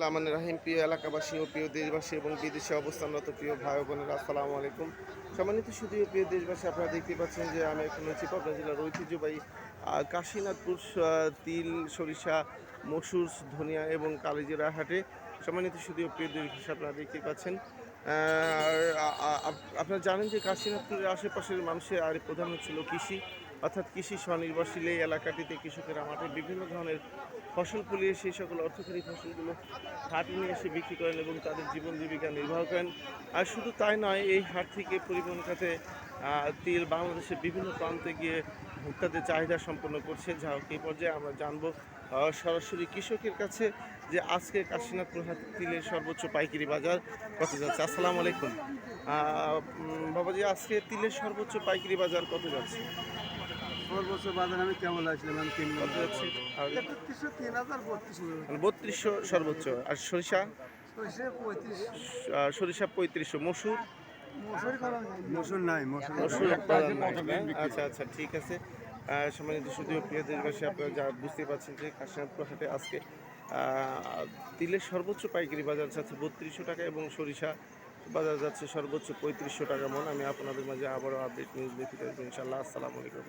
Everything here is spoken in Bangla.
রহমান রাহিম। প্রিয় এলাকাবাসী ও প্রিয় দেশবাসী এবং বিদেশে অবস্থানরত প্রিয় ভাই বোনেরা, আসসালামু আলাইকুম। সম্মানিত শুধু প্রিয় দেশবাসী, আপনারা দেখতে পাচ্ছেন যে আমি এখন হচ্ছি পাবনা জেলার ঐতিহ্যবাহী কাশীনাথপুর তিল, সরিষা, মসুর, ধনিয়া এবং কালিজিরা হাটে। সম্মানিত শুধু প্রিয় দেশবাসী, আপনারা দেখতে পাচ্ছেন। আর আপনারা জানেন যে কাশীনাথপুরের আশেপাশের মানুষের আর প্রধান হচ্ছিল কৃষি, অর্থাৎ কৃষি স্বনির্ভরশীল এই এলাকাটিতে কৃষকেরা মাঠে বিভিন্ন ধরনের ফসল ফলিয়ে সেই সকল অর্থকরী ফসলগুলো হাটে নিয়ে এসে বিক্রি করেন এবং তাদের জীবন জীবিকা নির্বাহ করেন। আর শুধু তাই নয়, এই হাট থেকে পরিবহন খাতে তিল বাংলাদেশের বিভিন্ন প্রান্তে গিয়ে ভোক্তাদের চাহিদা সম্পন্ন করছে। যা হোক, এই পর্যায়ে আমরা জানবো সরাসরি কৃষকের কাছে যে আজকে কাশীনাথপুর হাটে তিলের সর্বোচ্চ পাইকারি বাজার কত যাচ্ছে। আসসালামু আলাইকুম বাবাজি, আজকে তিলের সর্বোচ্চ পাইকারি বাজার কত যাচ্ছে? সর্বোচ্চ বাজার আমি কেমন আসলাম, আমি কত যাচ্ছে? আর 3200 সর্বোচ্চ। আর সরিষা? 3500 সরিষা 3500। মসুর? মসুর নাই, মসুর মসুর উৎপাদন নাই না? আচ্ছা আচ্ছা, ঠিক আছে। সম্মানিত শুধু প্রিয় দেশবাসী, আপনারা যা বুঝতে পারছেন যে কাশীনাথপুর হাটে আজকে তিলের সর্বোচ্চ পাইকারি বাজার যাচ্ছে 3200 টাকা এবং সরিষা বাজার যাচ্ছে সর্বোচ্চ 3500 টাকা মন। আমি আপনাদের মাঝে আবারও আপডেট নিউজ দেখতে থাকবো ইনশাল্লাহ। আসসালামু আলাইকুম।